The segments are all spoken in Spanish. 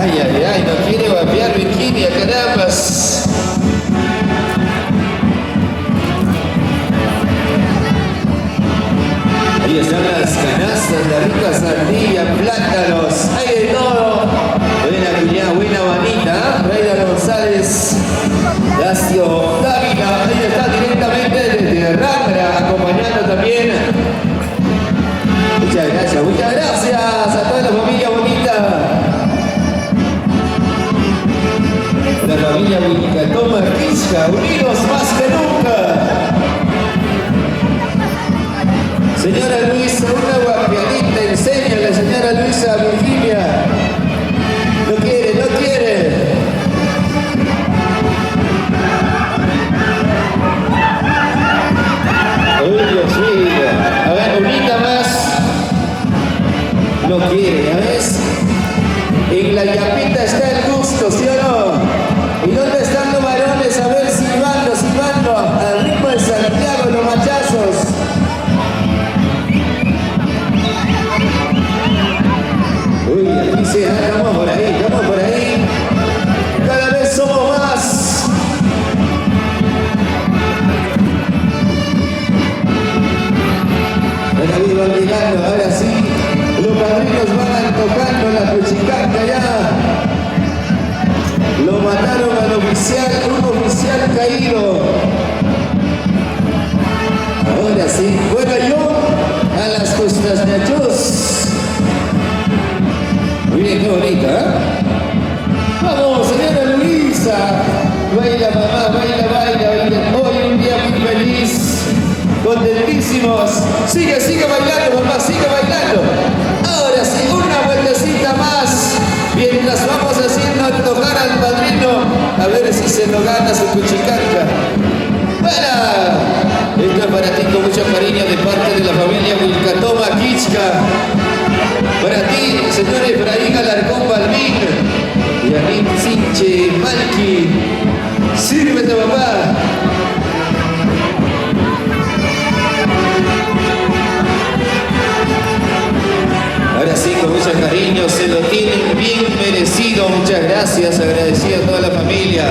Ay, ay, ay, no quiere vapear Virginia, carambas. Ahí están las canastas, la rica sandía, plátanos, hay de todo. Buena cuñada, buena manita, Reina González, Dacio Dávila, ahí está directamente desde Rambra, acompañando también. Muchas gracias a toda la familia bonita. La familia Wilcatoma Quisca, unidos más que nunca. Señora Luisa, una guapiadita, enséñale, señora Luisa, a Virginia. No quiere, no quiere. Uy, Dios mío. A ver, unita más. No quiere, ¿ya ves? En la yapita está el gusto, ¿sí o no? ¿Y dónde están los varones? A ver, silbando, silbando, al ritmo de Santiago, los machazos. Uy, aquí se estamos por ahí, estamos por ahí. Cada vez somos más. Ahora van llegando, ahora sí. Los padrinos van tocando la cuchicaca ya. Lo mataron al oficial, un oficial caído. Ahora sí. Bueno, yo a las costas de Achos. Miren qué bonita, ¿eh? Vamos, señora Luisa. Baila, mamá, baila, baila, baila. Hoy un día muy feliz. Contentísimos. Sigue, sigue bailando, mamá, sigue bailando. Ahora sí, una vueltecita más. Mientras vamos haciendo tocar al padrino. A ver si se lo gana su cuchicaca. Esto es para ti con mucho cariño de parte de la familia Wilcatoma Quisca. Para ti, señor Efraín Alarcón Balbín y Anín Sinche Malqui. Sírvete, papá. Ahora sí, con mucho cariño, se lo tienen bien merecido. Muchas gracias, agradecido a toda la familia.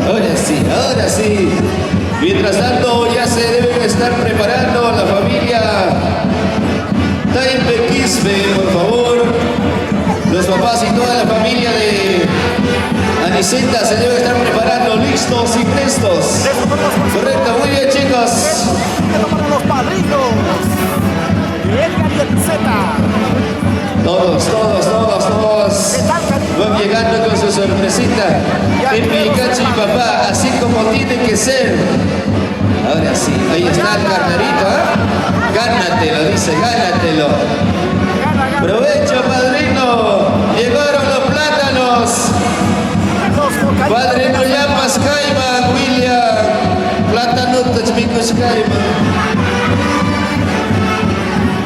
Ahora sí, ahora sí. Mientras tanto, ya se deben estar preparando la familia Taipe Quispe, por favor. Los papás y toda la familia de Aniceta se deben estar preparando, listos y prestos. Correcto, muy bien, chicos. Para los padrinos. Edgar y Aniceta. Todos van llegando con su sorpresita. En Picachi, papá, así como tiene que ser. Ahora sí, ahí está el carnerito, ¿eh? Gánatelo, dice, gánatelo. Provecho, padrino. Llegaron los plátanos. Padrino Llamas Caima, William. Plátano Tachmicos Caima.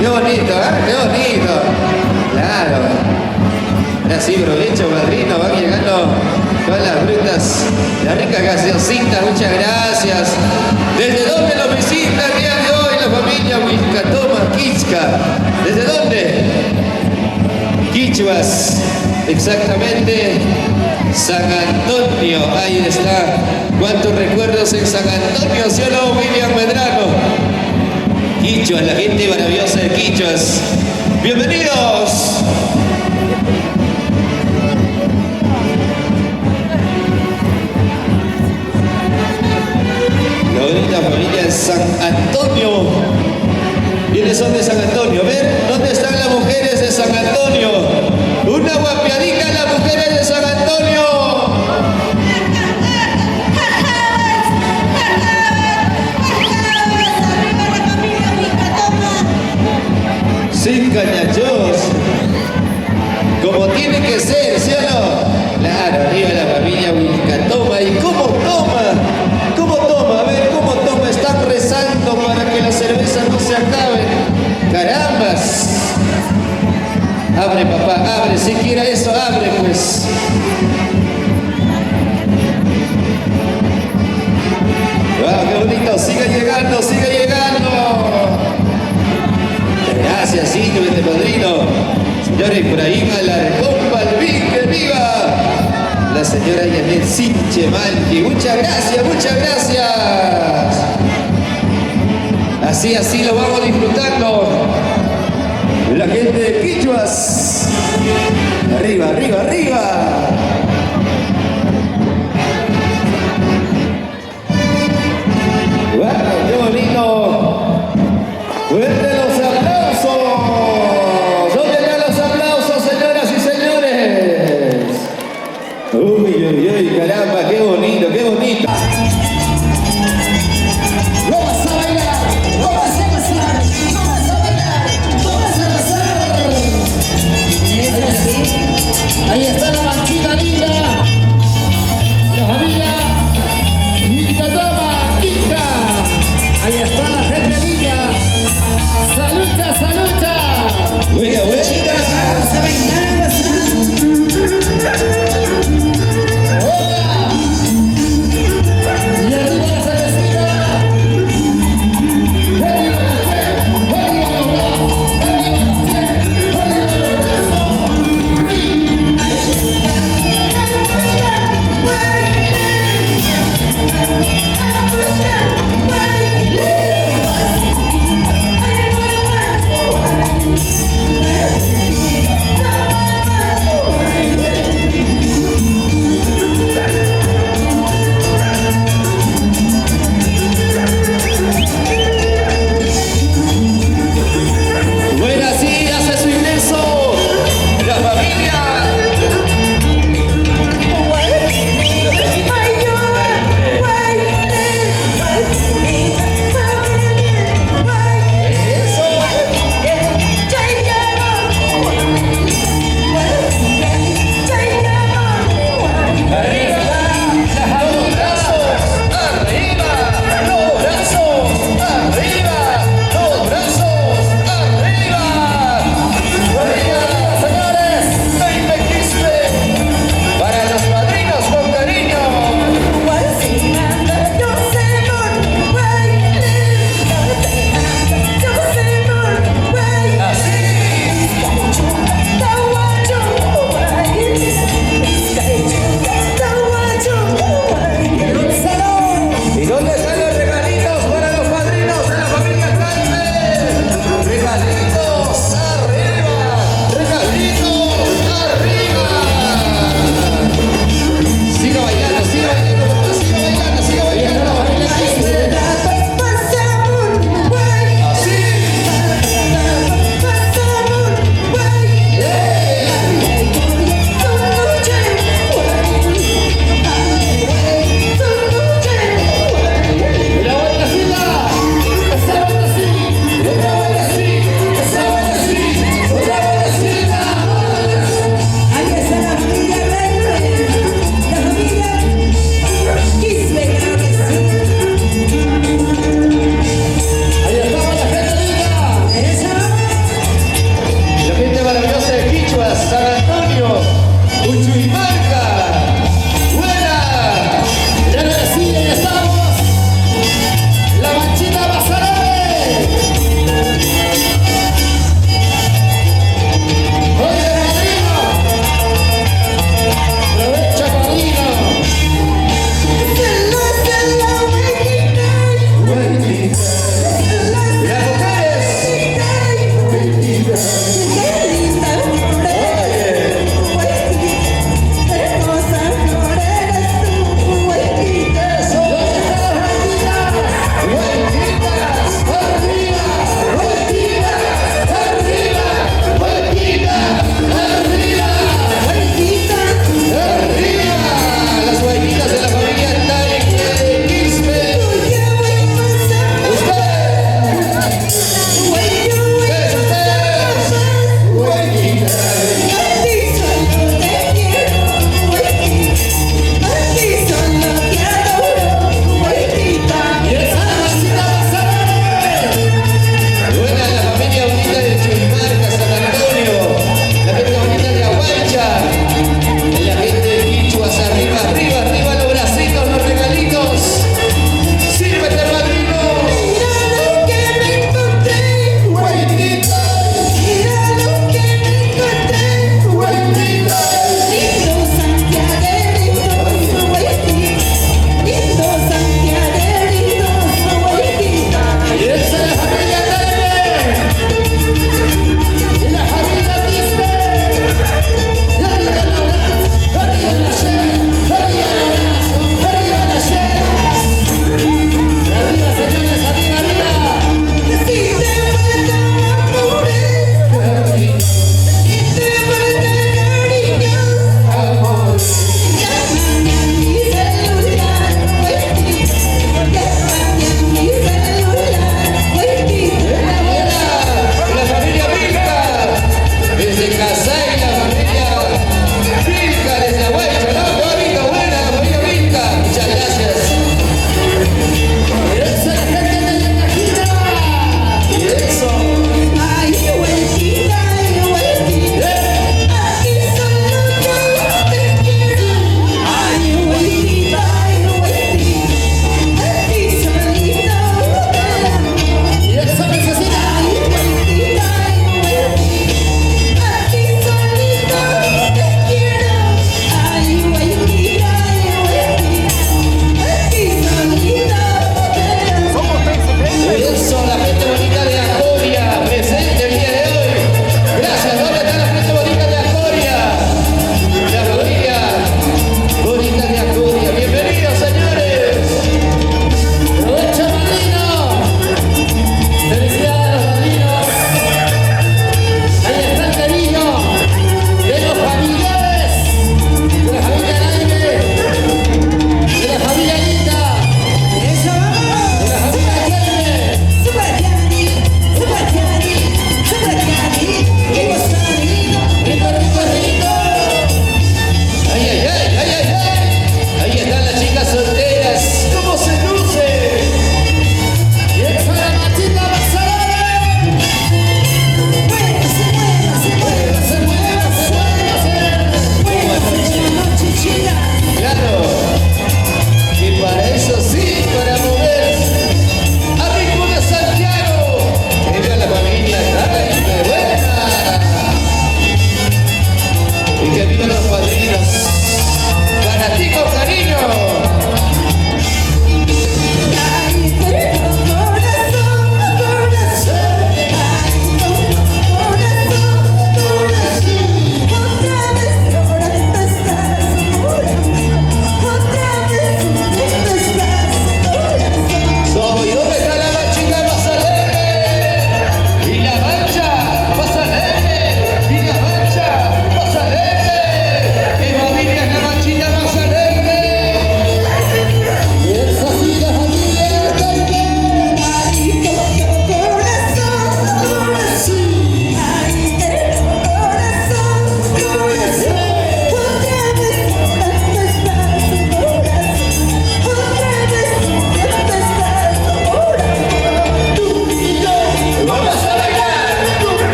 Qué bonito, ¿eh? Qué bonito. Claro. Así, provecho, padrino. Van llegando todas las frutas. La rica gaseosita, muchas gracias. ¿Desde dónde nos visita el día de hoy la familia Wilcatoma Quisca? ¿Desde dónde? Quichuas, exactamente. San Antonio, ahí está. ¿Cuántos recuerdos en San Antonio? ¿Sí o no, William Medrano? Quichuas, la gente maravillosa de Quichuas. ¡Bienvenidos! La bonita familia de San Antonio. ¿Quiénes son de San Antonio? A ver, ¿dónde están las mujeres de San Antonio? Una guapiadita a las mujeres de San Antonio. Sin cañachos. Como tiene que ser, ¿sí o no? Claro, arriba la familia Wilcatoma. ¿Y cómo toma? ¿Cómo toma? A ver, ¿cómo toma? Están rezando para que la cerveza no se acabe. ¡Carambas! Abre, papá, abre. Si quiera eso, abre, pues. ¡Wow, qué bonito! ¡Sigue llegando, sigue llegando! Gracias. padrecito, este padrino. Señores, por ahí va Alarcón Balbín, que viva. La señora Yanet Sinchemalqui. Muchas gracias, muchas gracias. Así lo vamos disfrutando. La gente de Quichuas. Arriba, arriba, arriba. ¡Wow! ¡Qué bonito! ¡Fuerte los aplausos! ¿Dónde están los aplausos, señoras y señores? ¡Uy, uy, uy! ¡Caramba! ¡Qué bonito, qué bonito! ¡Lo vas a bailar! ¡Lo vas a gozar! ¡Lo vas a bailar! ¡Lo vas a gozar! Eso sí. Ahí está la banquita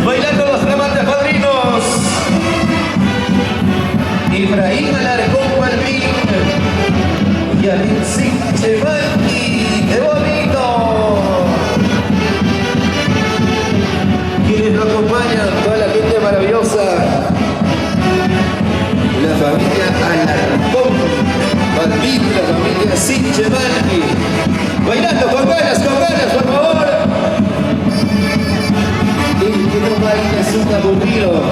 Bailando los flamantes padrinos. Ibrahim Alarcón Palmín y Alexis Chevalki. ¡Qué bonito! Quienes nos acompañan, toda la gente maravillosa. La familia Alarcón Palmín, la familia Chevalki. Bailando con ganas, por favor. El que no baila es un aburrido.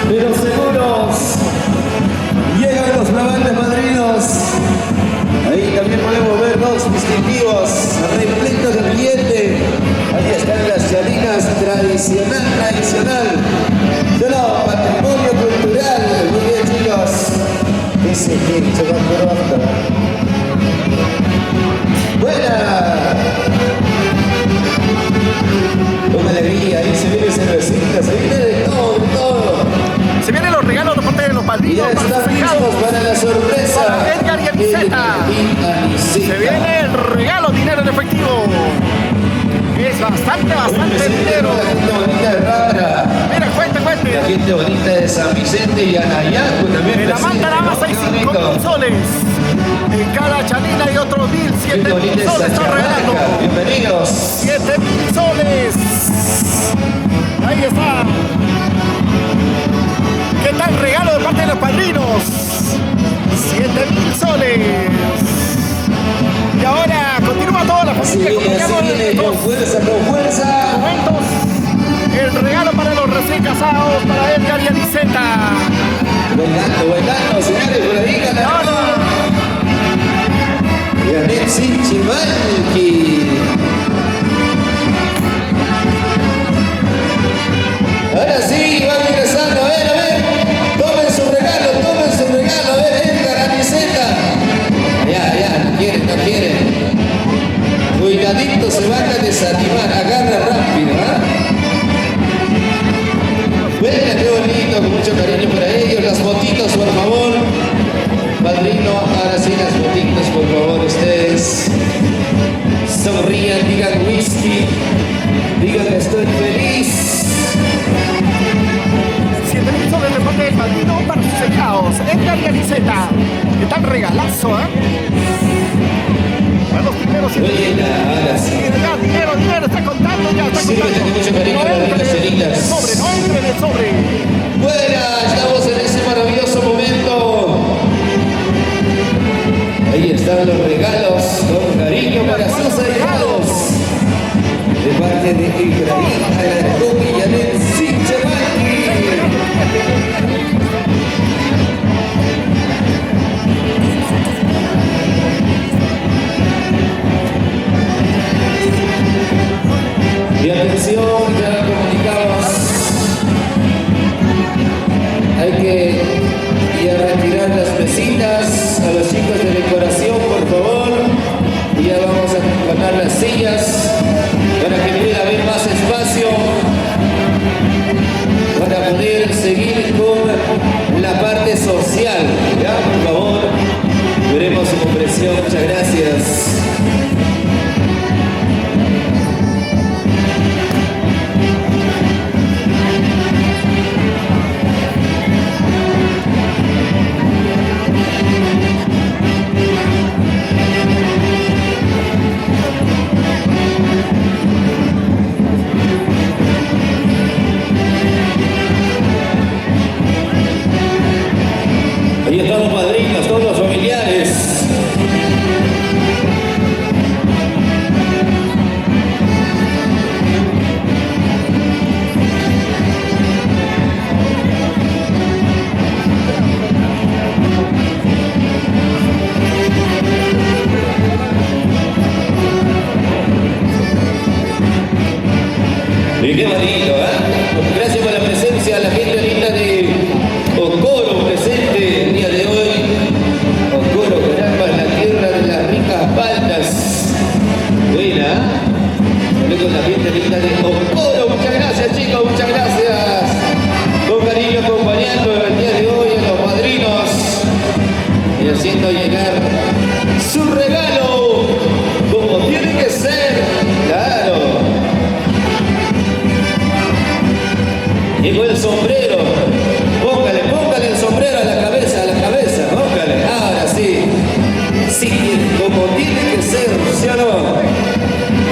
Pero seguros, llegan los flamantes padrinos. Ahí también podemos ver dos distintivos repletos de billete. Ahí están las chalinas tradicional. Solo patrimonio cultural. Muy bien, chicos. Ese que se va por buena. Con alegría, ahí se viene cervecita, se viene de todo. Se vienen los regalos de parte de los Y padrinos ya para están sus listos hijados. para la sorpresa. Para Edgar y Aniceta. Se viene el regalo, dinero en efectivo. Es bastante dinero. La gente bonita de Rara, Mira, cuente. la gente bonita de San Vicente y Anayaco también. En la manta nada más hay 5.000 soles. En cada chalina hay otros 1.000, 7.000 soles están regalando. Bienvenidos. 7.000 soles. Ahí está. ¿Qué tal regalo de parte de los padrinos? 7.000 soles. Y ahora continúa toda la familia acompañando viene, estos con fuerza. momentos. El regalo para los recién casados, para Edgar y Aniceta. Bailando, señores, por ahí, ganador. Y Alexis Chevalki. Ahora sí, van ingresando, a ver. Tomen su regalo, a ver, Edgar, Aniceta. Ya, no quieren. Cuidadito, se van a desanimar, agarra rápido, Venga, qué bonito, con mucho cariño para ellos. Las fotitos, por favor. Padrino, ahora sí las fotitos, por favor, ustedes. Sonrían, digan whisky, digan que estoy feliz. 7.000 soles de parte del padrino para sus hijados, Edgar y Aniceta. ¿Qué tal regalazo, Para los primeros 7.000. Ahora sí. Ya, dinero, está contando, ya está Sí, contando. con mucho cariño para las celitas. No entre en el sobre. Buena, estamos en ese maravilloso momento. Ahí están los regalos, con cariño para sus regalos. De parte de Ibrahim Alarcón y Alexis Chevalki. Y atención, ya comunicamos. Hay que ir a retirar las mesitas a los chicos de decoración, por favor. Y ya vamos a poner las sillas para que pueda haber más espacio para poder seguir con la parte social. Ya, por favor, veremos su comprensión. Muchas gracias. sombrero. Póngale, póngale el sombrero a la cabeza, póngale. Ahora sí. Sí, como tiene que ser, ¿sí o no?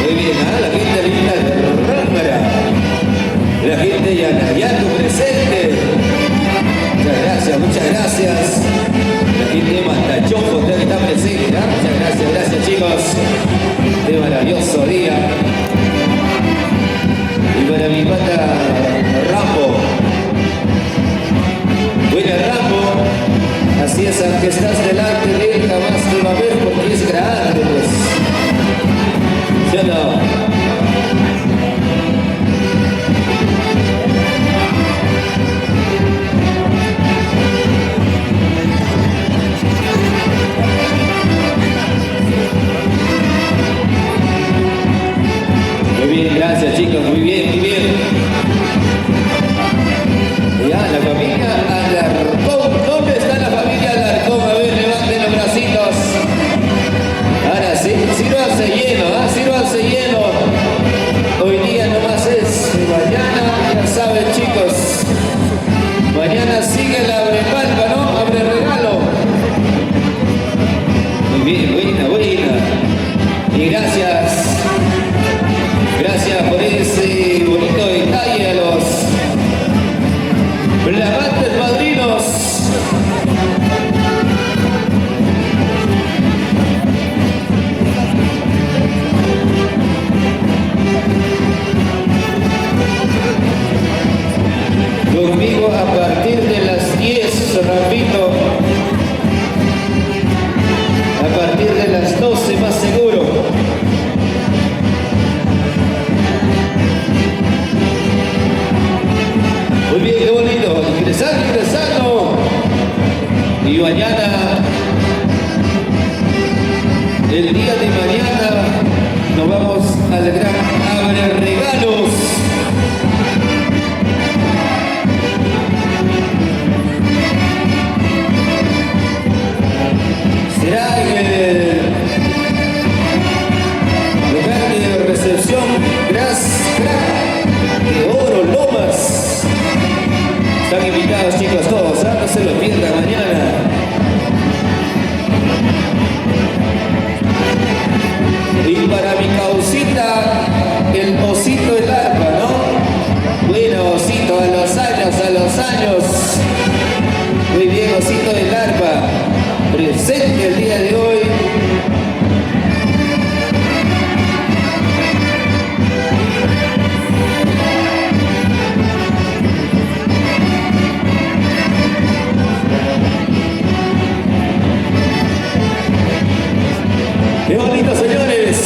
Muy bien, ¿ah? La gente linda de Rámara. La gente de Yanayato presente. Muchas gracias. La gente de Matachojo también está presente, ¿ah? Muchas gracias chicos. Qué maravilloso día. Y para mi pata Rambo. Buena Rambo. Así es, aunque estás delante de él, jamás te va a ver porque es grande, pues. ¿Sí o no? Muy bien, gracias chicos, muy bien, muy bien. Ya, la familia Alarcón. ¿Dónde está la familia Alarcón? A ver, levanten los bracitos. Ahora sí, sírvanse lleno, ¿ah? Sírvanse lleno. Hoy día nomás es, mañana, ya saben chicos. Mañana sigue la abre palma, ¿no? Abre regalo. Muy bien, buena. Y gracias. Gracias por ese bonito detalle a los flamantes padrinos. Conmigo a partir de las 10, Rafito. A partir de las 12 más seguro. Muy bien, qué bonito. Ingresando. Y mañana, el día de mañana, nos vamos al gran abre regalos. Será en el lugar de recepción de Oro Lomas. Están invitados chicos todos, ¿eh? No se lo pierdan mañana. Y para mi causita, el osito del arpa, ¿no? Bueno, osito, a los años. Muy bien, osito del arpa. Presente el día de hoy. ¡Qué bonito, señores!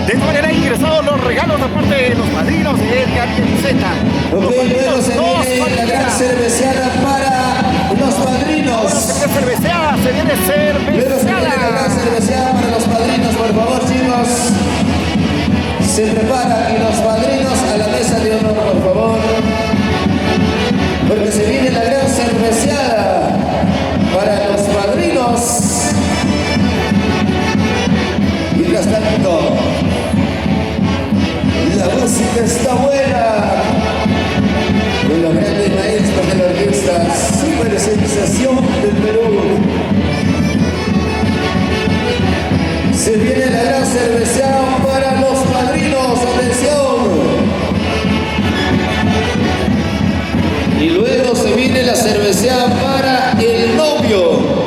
De esta manera han ingresado los regalos de parte de los padrinos de Edgar y Eliseta. Ok, luego se viene la gran cerveceada para los padrinos. Cerveceada, se viene Luego se viene la gran cerveceada. cerveceada para los padrinos, por favor, chicos. Se preparan y los padrinos a la mesa de honor, por favor. Porque se viene la gran cerveceada para los padrinos. Mientras tanto, la música está buena. Con los grandes maestros de la orquesta Super Sensación del Perú. Se viene la gran cerveceada para los padrinos. ¡Atención! Y luego se viene la cerveceada para el novio.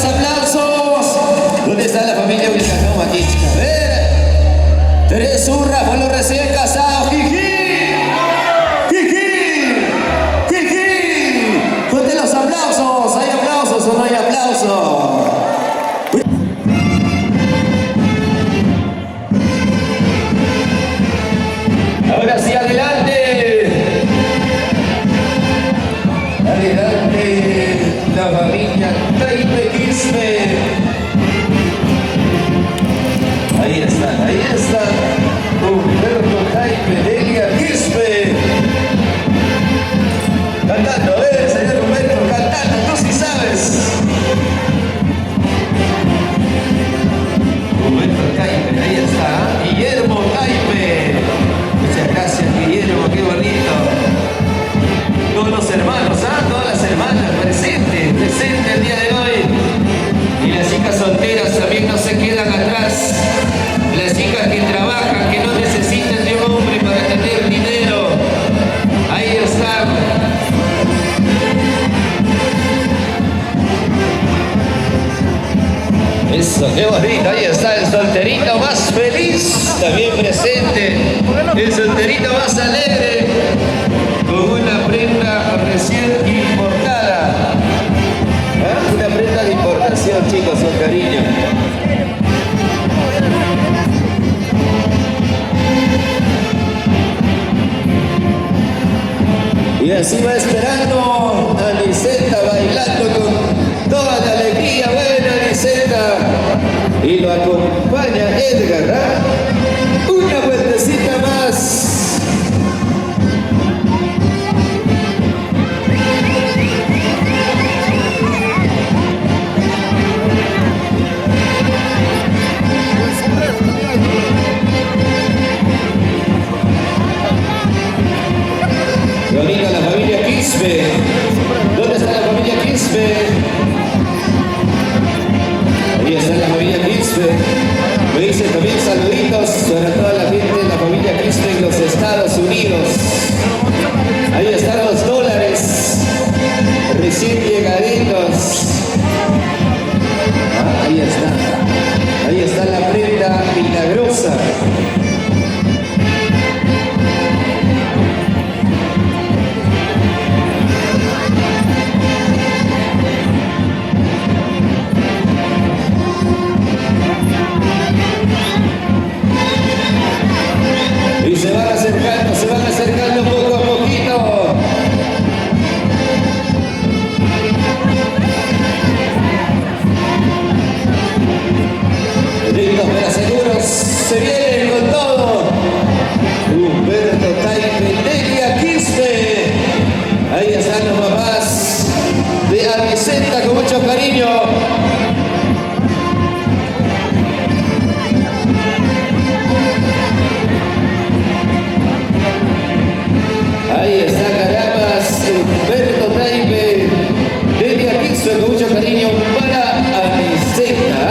los aplausos. ¿Dónde está la familia Wilcatoma aquí? A ver. Teresa Urra por los recién casados. ¡Jiji! ¡Jiji! ¡Jiji! Fuerte los aplausos. ¿Hay aplausos o no hay aplausos? Ahora sí, adelante. Adelante, la familia Taipe Quispe. Ahí están. Humberto Taipe, Delia Quispe. Cantando, señor Humberto, cantando, tú sí sabes. Humberto Taipe, ahí está. Guillermo Taipe. Muchas gracias, Guillermo, qué bonito. Todos los hermanos, todas las hermanas presentes el día de hoy. Y las chicas solteras también no se quedan atrás. Las chicas que trabajan, que no necesitan de un hombre para tener dinero. Ahí están. Eso, qué bonito. Ahí está el solterito más feliz, también presente. El solterito más alegre, con una prenda recién importada. Una prenda de importación, chicos, con cariño. Y así va esperando a Liseta bailando con toda la alegría. Buena Liseta. Y lo acompaña Edgar. Una vueltecita más. Bonita la familia Quispe. ¿Dónde está la familia Quispe? Ahí está la familia Quispe. Me dicen también saluditos para toda la gente de la familia Quispe en los Estados Unidos. Ahí están los dólares recién llegaditos. Ahí está. Ahí está la prenda milagrosa. Y se van acercando poco a poquito. Listos pero seguros, se vienen con todo. Humberto Taipe, Delia Quispe. Ahí están los papás de Aniceta con mucho cariño. Ahí está Carambas, Humberto Taipe, Delia Quispe con mucho cariño para Aniceta.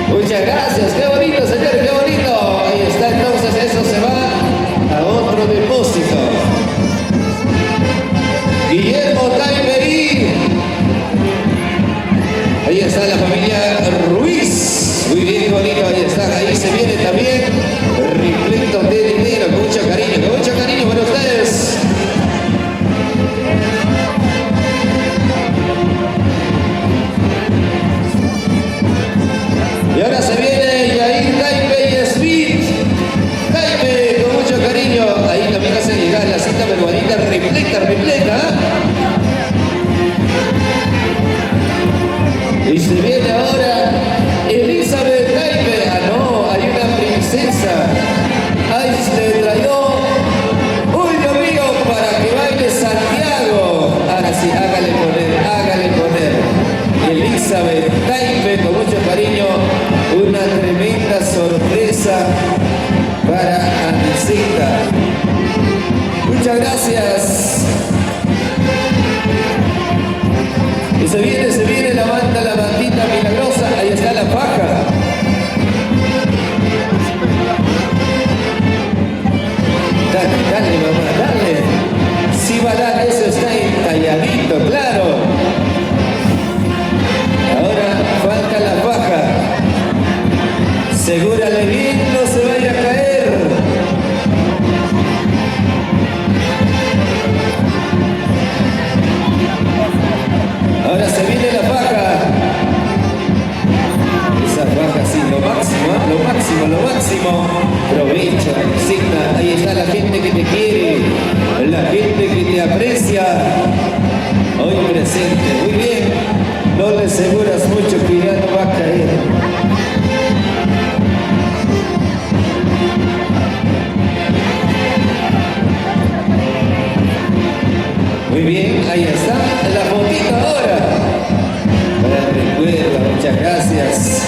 Muchas gracias, qué bonito señor, qué bonito. Ahí está, entonces eso se va a otro depósito. Guillermo Taipe y bien, ahí está la fotito ahora. Para el recuerdo, muchas gracias.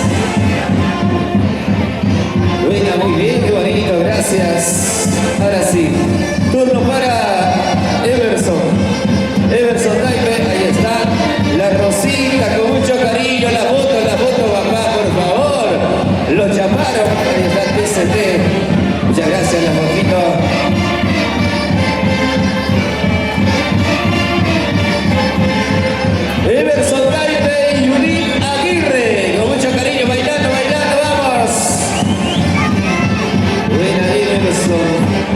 Bueno, muy bien, qué bonito, gracias. Ahora sí, turno para Everson. Everson Taipe, ahí está. La Rosita, con mucho cariño, la foto, papá, por favor. Lo llamaron, ahí está el TCT. Muchas gracias, la fotito. Everson Taipe y Judith Aguirre, con mucho cariño, bailando, vamos. Buena Everson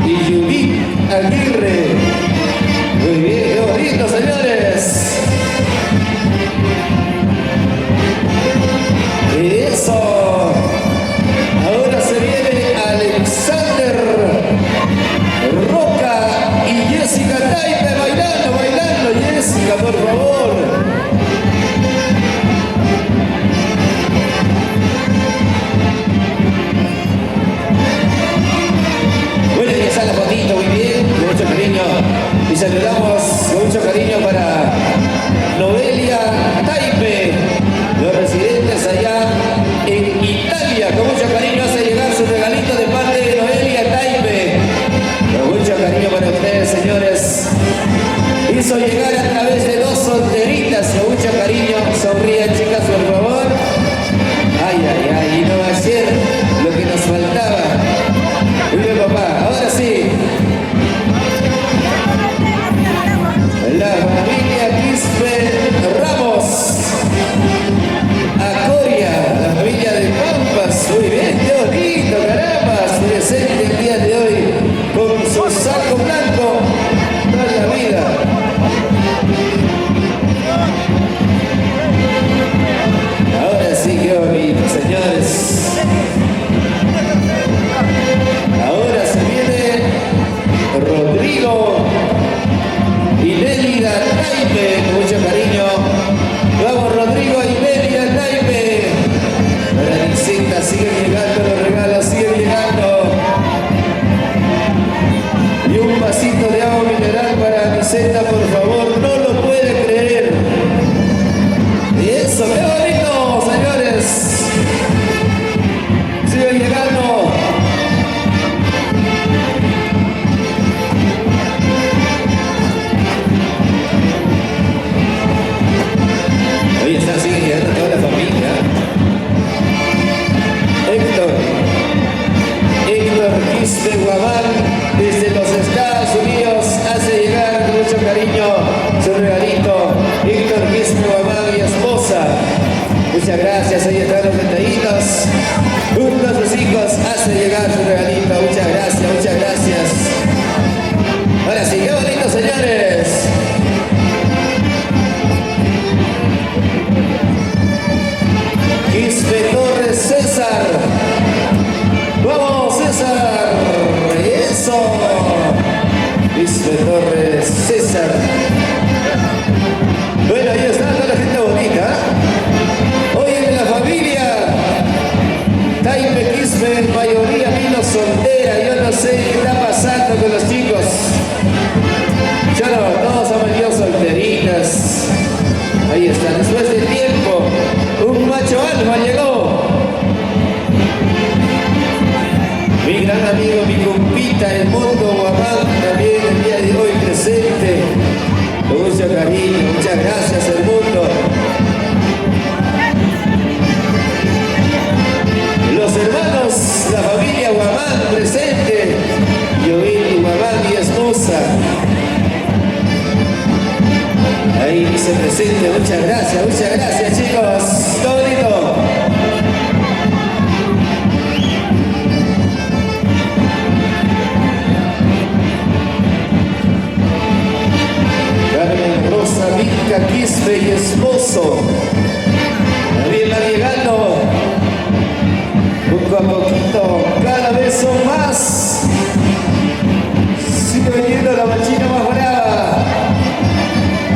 y Judith Aguirre. Muy bien, qué bonito, señores. Eso. Ahora se viene Alexander Roca y Jessica Taipe bailando, Jessica, por favor. Bueno, ya está la fotito, muy bien, con mucho cariño. Y saludamos con mucho cariño para Noelia Taipe, los residentes allá en Italia. Con mucho cariño hace llegar su regalito de parte de Noelia Taipe. Con mucho cariño para ustedes, señores. Hizo llegar a través de dos solteritas. Con mucho cariño. Sonrían, chicas, por favor. Ay, y no va a ser lo que nos faltaba. Muy bien, papá. Ahora sí. La familia Quispe Ramos, Acoria, la familia de Pampas, muy bien, qué bonito, caramba, presente el día de hoy con su saco blanco toda la vida. Ahora sí, qué bonito, señores. Ahora se viene Rodrigo y Nélida Taipe, con mucho cariño. Vamos, Rodrigo y Nélida Taipe. Para Niceta, siguen llegando los regalos, siguen llegando. Y un vasito de agua mineral para Niceta, por favor, no lo puede creer. Y eso, qué bonito, señores. Siguen llegando. Hoy está, sigue llegando toda la familia. Héctor Quispe Guamán, desde los Estados Unidos, hace llegar con mucho cariño su regalito. Héctor Quispe Guamán y esposa. Muchas gracias, ahí están los detallitos. Junto a sus hijos hace llegar su regalito. Muchas gracias. Ahora sí, qué bonito, señores. Quispe Torres César. ¡Vamos, César! ¡Eso! Quispe Torres César. Bueno, ahí está toda la gente bonita. Hoy en la familia Taipe Quispe, mayoría vino soltera. Yo no sé qué está pasando con los chicos. Ya no, todos han venido solteritas. Ahí está, después de tiempo, un macho alfa llegó. Mi gran amigo, mi compita, el mundo Guamán, también el día de hoy presente. Con mucho cariño, muchas gracias, el mundo. Los hermanos, la familia Guamán presente. Joel Guamán y esposa. Ahí dice presente, muchas gracias, chicos. Todo bonito. Carmen Rosa Vinca Quispe y esposo. También van llegando poco a poquito, cada vez son más. Sigue viniendo la machina más brava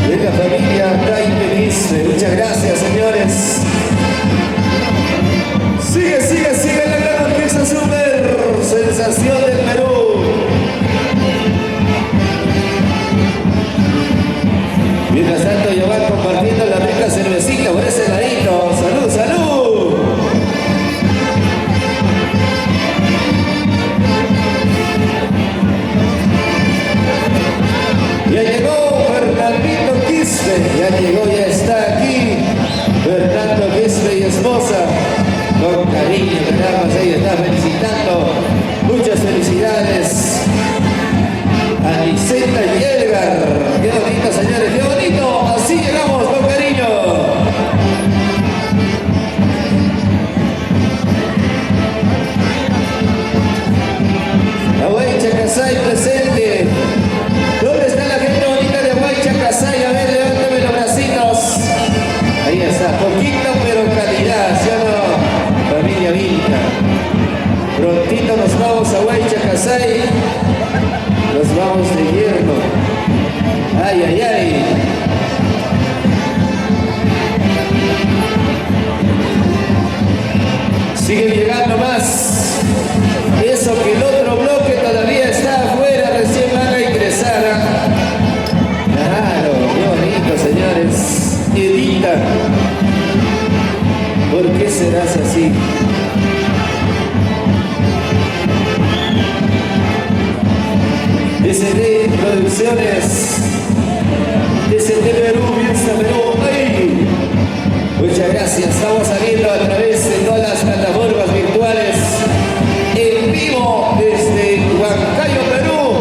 de la familia Taipe Quispe. Muchas gracias, señores. Sigue la gran orquesta super sensación del Perú. ya llegó, ya está aquí. Fernando Quispe y esposa. Con cariño, caramba, ahí está felicitando. Muchas felicidades. Aniceta y Edgar. Qué bonito, señores, qué bonito. Así llegamos con cariño. Chacasay presente. ¿Dónde está la gente bonita de Chacasay? A ver, levántame los bracitos. Ahí está, poquito pero calidad, ¿sí o no? Familia Vilca. Prontito nos vamos a Chacasay. Nos vamos de hierro. Ay, ay, ay. Siguen llegando más. Eso que el otro bloque todavía está afuera, recién van a ingresar. Claro, qué bonito, señores. Edita. ¿Por qué serás así? DCD Producciones. DCD Perú, piensa Perú. ¡Ay! Muchas gracias. Estamos saliendo a través de todas las plataformas virtuales. En vivo desde Huancayo, Perú,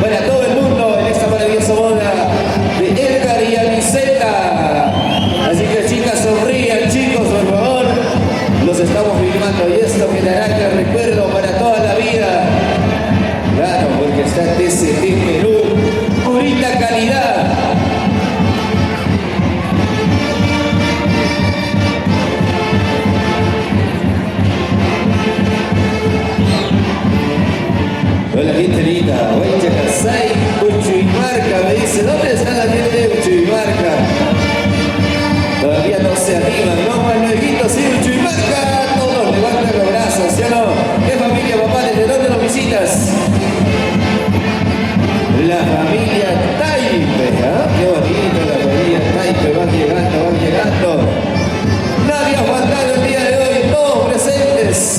para todo el mundo en esta maravillosa boda de Edgar y Aniceta. Así que chicas, sonrían, chicos, por favor. Los estamos filmando y esto quedará que recuerdo para toda la vida. Claro, porque está TCT Perú, purita calidad. Hola gente linda, Chacasay, Uchuimarca, me dice, ¿dónde está la gente de Uchuimarca? Todavía no se animan, ¿no? Manuelito, sí, Uchuimarca, todos levantan los brazos, ¿sí o no? ¿Qué familia, papá? ¿Desde dónde nos visitas? La familia Taipe, ¿ah? Qué bonito, la familia Taipe, van llegando, van llegando. Nadie ha faltado el día de hoy, todos presentes.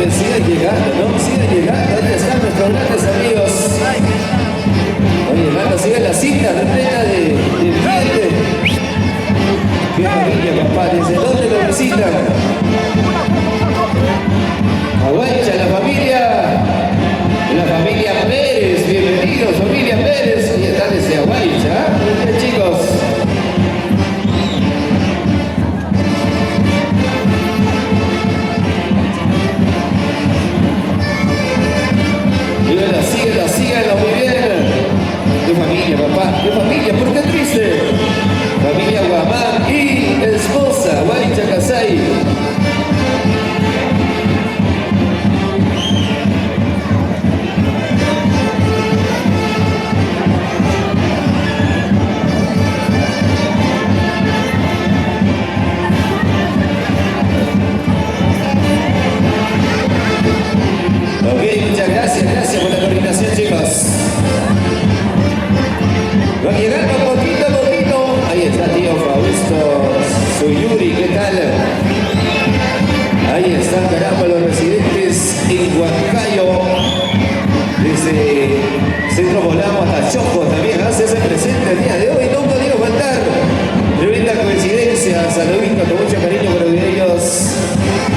Sigan llegando, ¿no? Sigan llegando. ¿Dónde están nuestros grandes amigos? Oye, llegando, sigan la cita repleta de gente. Qué familia, papá. ¿Desde dónde lo visitan? Aguancha, la familia Pérez. Bienvenidos, familia Pérez. Y están desde Aguancha. Muy bien, chicos. Síganlo muy bien. ¿Qué familia, papá? ¿Qué familia? ¿Por qué triste? Familia Guamán y esposa, Chacasay. Ok, muchas gracias por la coordinación, chicos. Va llegando poquito a poquito. Ahí está tío Fausto Suyuri, ¿qué tal? Ahí están, caramba, los residentes en Huancayo. Desde Centro Volamo hasta Choco también se hace presente el día de hoy. No podía faltar. Tremenda coincidencia. Saluditos con mucho cariño para ellos.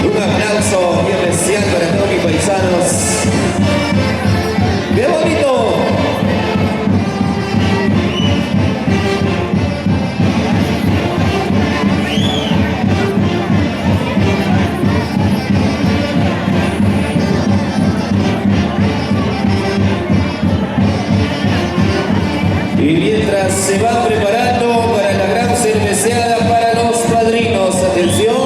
Un aplauso bien especial para todos mis paisanos. ¡Qué bonito! Y mientras se va preparando para la gran cerveceada para los padrinos, atención,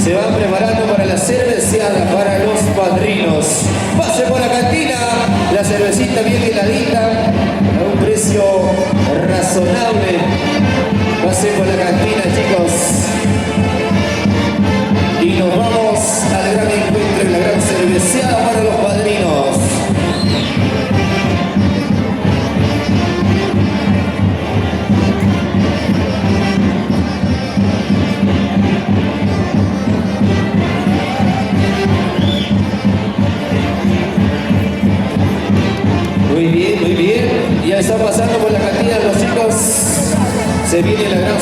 se van preparando para la cerveceada para los padrinos. Pase por la cantina, la cervecita bien heladita, a un precio razonable. Pase por la cantina, chicos. Y nos vamos al gran encuentro en la gran cerveceada.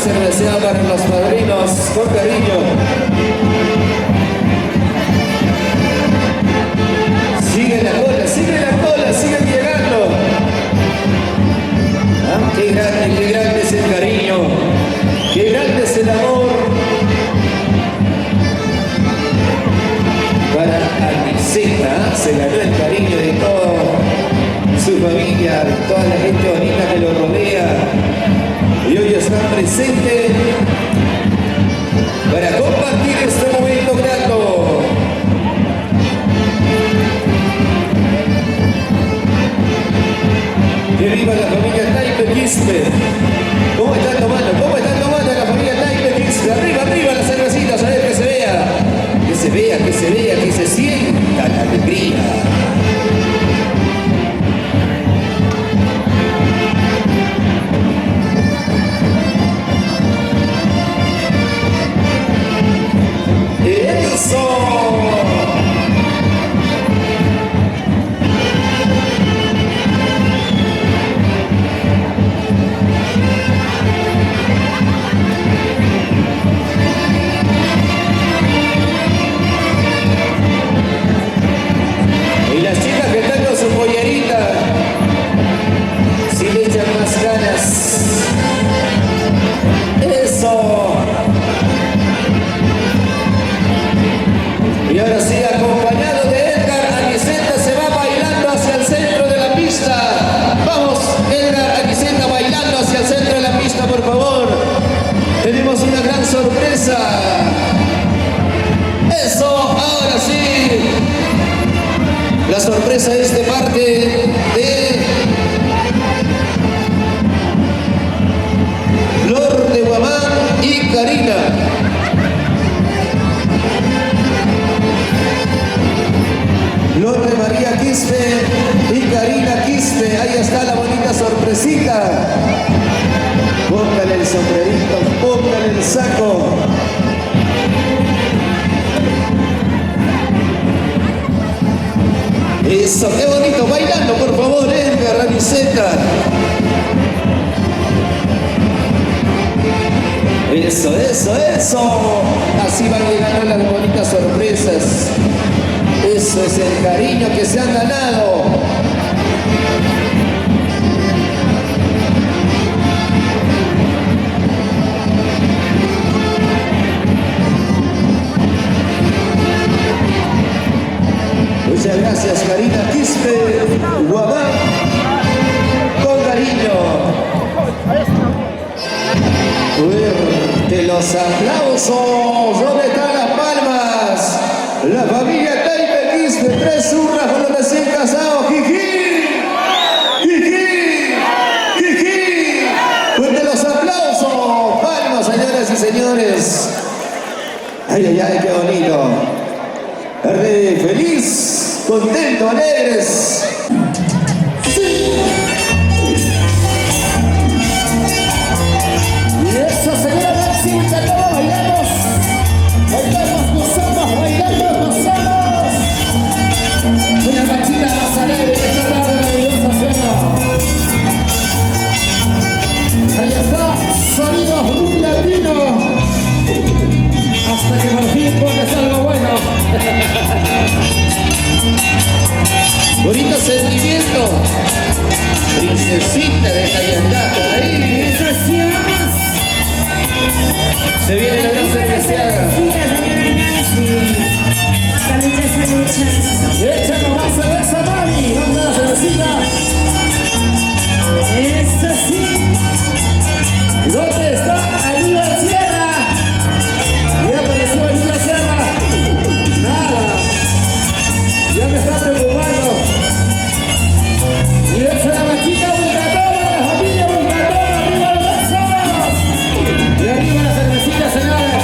cerveceada para los padrinos, con cariño. Sigue la cola, siguen llegando. Ah, qué grande es el cariño, qué grande es el amor. Para Aniceta, se ganó el cariño de toda su familia, de toda la gente bonita que lo rodea. Y hoy están presentes para compartir este momento grato. Que viva la familia Taipe Quispe. ¿Cómo están tomando? La familia Taipe Quispe? Arriba las cervecitas, a ver que se vea. Que se sienta la alegría. Y las chicas que están con su pollerita, si le echan más ganas. Eso. Y ahora sí, acompañado de Edgar, Aniceta se va bailando hacia el centro de la pista. Vamos, Edgar, Aniceta bailando hacia el centro de la pista, por favor. Tenemos una gran sorpresa. Eso, ahora sí. La sorpresa es de parte de Flor de Guamán y Karina. Flor de María Quispe y Karina Quispe. Ahí está la bonita sorpresita. Póngale el sombrerito, póngale el saco. Eso, qué bonito, bailando por favor, Edgar, Aniceta. Eso. Así van llegando las bonitas sorpresas. Eso es el cariño que se han ganado. Muchas gracias, Karina Quispe, Guamán, con cariño. Fuerte los aplausos. ¿Dónde están las palmas? La familia Taipe Quispe, 3 urnas con los recién casados. ¡Jiji! Fuerte los aplausos. Palmas, señoras y señores. Ay, qué bonito. Feliz, contento, alegres. Y esa señora Maxi, que todos bailamos, gozamos, bailamos. Una Maxita más alegre que esta tarde maravillosa cena. Ahí está, sonidos muy latinos. Hasta que por fin pones algo bueno. Bonito sentimiento. Princesita de Cayandá, ahí. Se viene la gran cerveceada. Echa nomás cerveza, mami. Vamos a la cervecita. Eso sí. ¿Dónde está Aníbal Sierra? Ya apareció Aníbal Sierra. Nada. Ya me está preocupando. Y echa la vaquita Bulgatona, la familia Bulgatona, arriba los brazos. Y arriba la cervecita, señores.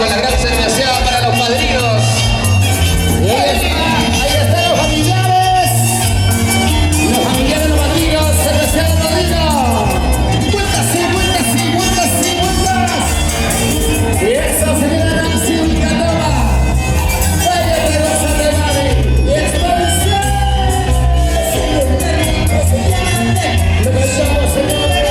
con la gran cerveceada para los padrinos. Ahí están los familiares. Los familiares de los padrinos, cerveceado padrino. Vueltas, sí, vueltas, sí, vueltas, sí, vueltas. Y eso se viene a la música, toma. Vaya que goza de Mari. Y esta versión. Lo que somos, señores.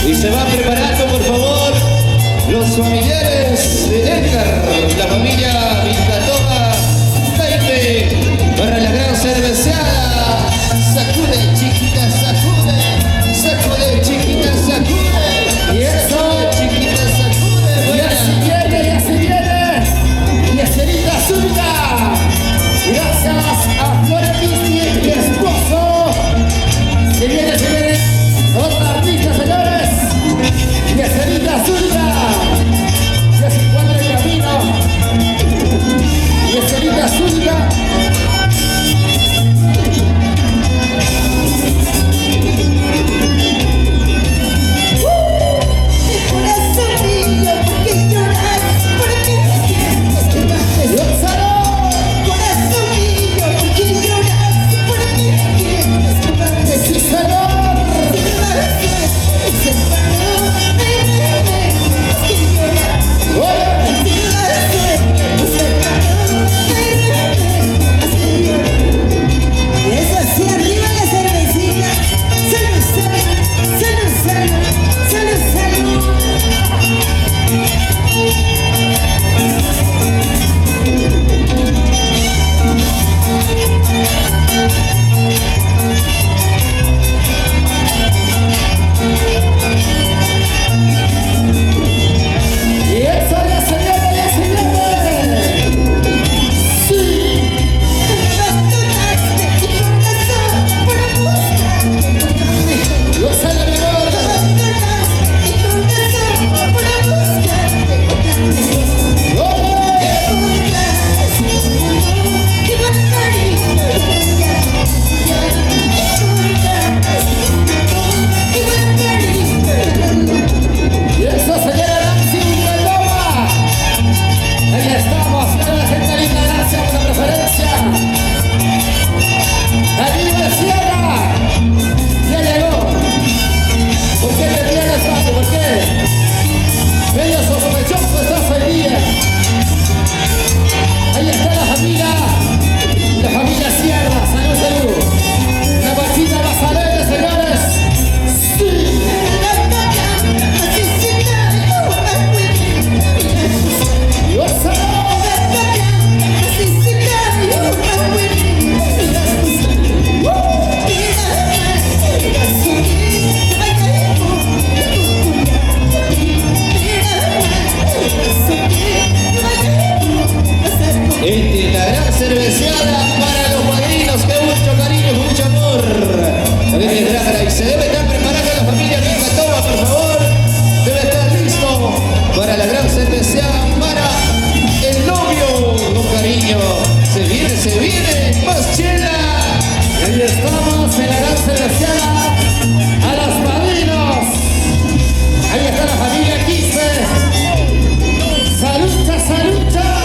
Y se van preparando, por favor, los familiares de Edgar, la familia Vilcatoma, Taipe, para la gran cerveceada. Sacude, chiquita, sacude, sacude, chiquita, sacude. Y eso, chiquita, sacude. y así viene, y así viene. Y Esterita Zúñiga. Gracias a Florentisni y esposo. Se viene otra artista, señores. Y Esterita Zúñiga. Que se encuentra en camino. especial para los padrinos, que mucho cariño, mucho amor. También vendrá y se debe estar preparando la familia Vilcatoma, por favor. Debe estar listo para la gran especial para el novio. Con cariño, se viene, más chela. Y ahí estamos en la gran celestial a los padrinos. Ahí está la familia Quispe. Salucha, salucha.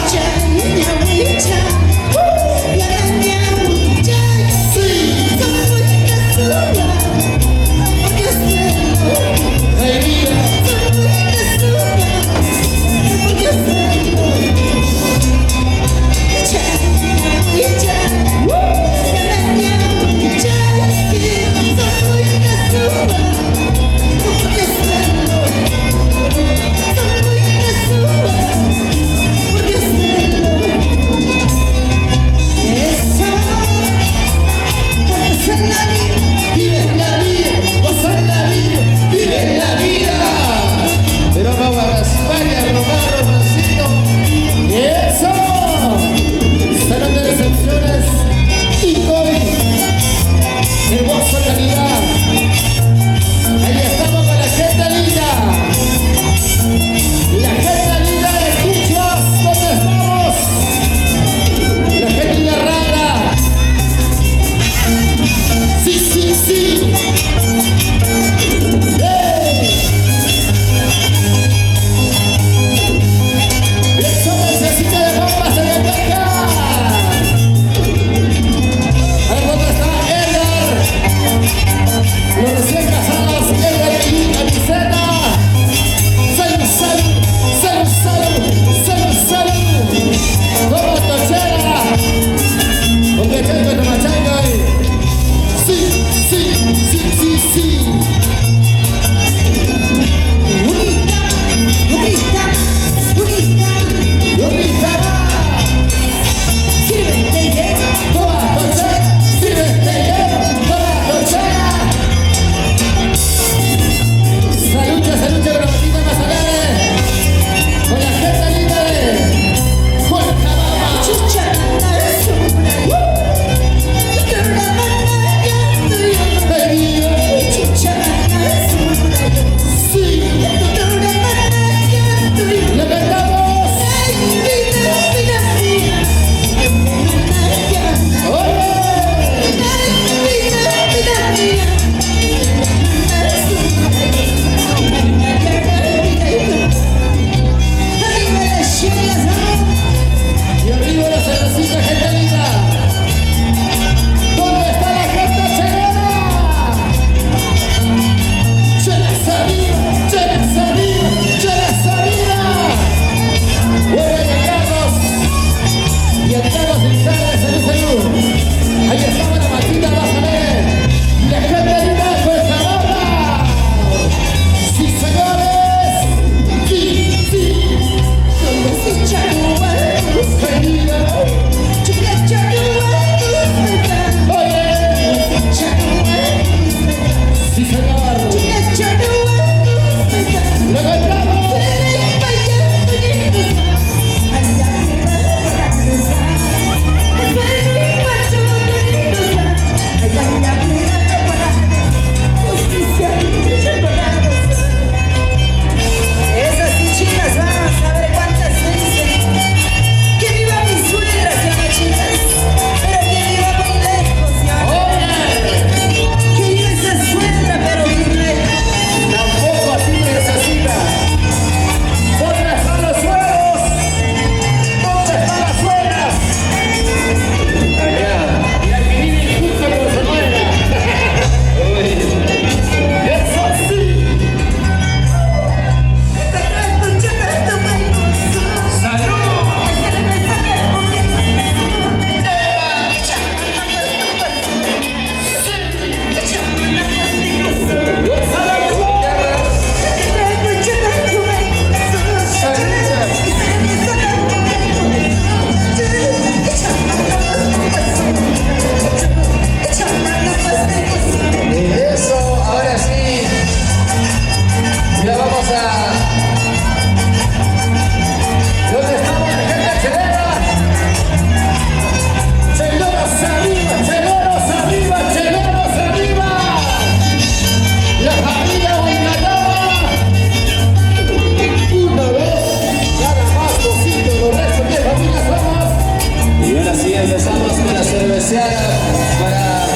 cerveceada para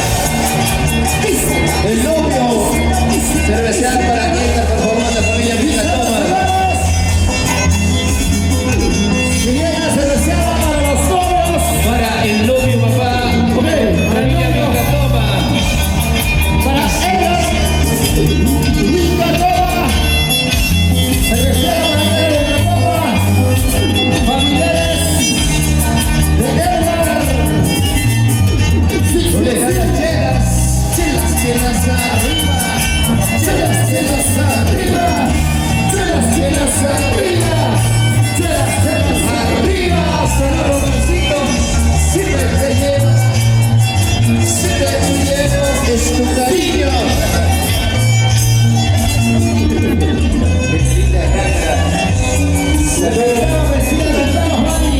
el novio, cerveceada para Edgar, por favor, la familia Vilcatoma. Llega cerveceada para los novios. Para el novio, papá, familia Vilcatoma. Para ellos, Vilcatoma. Cerveceada para ellos, Vilcatoma. Familiares de Edgar. No les hagas chelas, chelas, chelas arriba, chelas, chelas arriba, chelas, chelas arriba, chelas, chelas arriba. Solo Robercito, siempre te llevo, siempre te llevo, es tu cariño. Qué linda gata. Cerveceada vestida de Carlos Mani.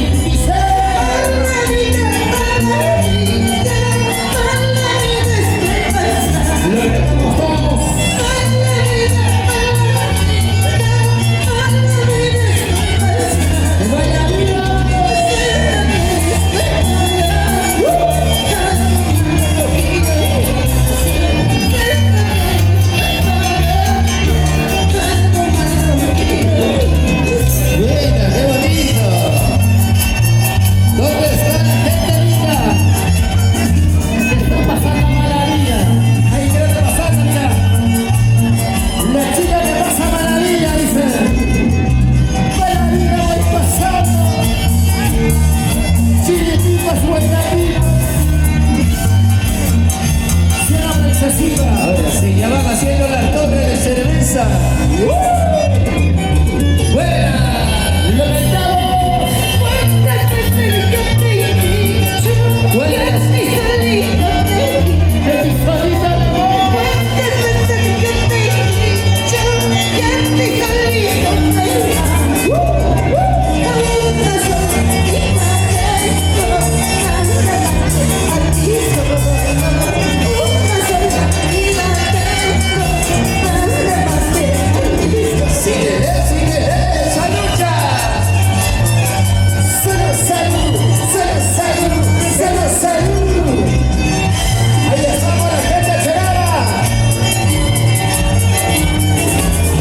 Buena, qué bonito. ¿Dónde está la gente linda? Está pasando maravilla. Ahí creo que pasando, mira. La chica que pasa maravilla, dice. Maravilla voy pasando. Chiquititas buena vida. Siempre excesiva. Ahora sí, ya van haciendo la torre de cerveza. Buena. Lo mentamos. Epifanita de amor. Síguele, síguele, esa lucha. Salud. Ahí estamos la gente esperada.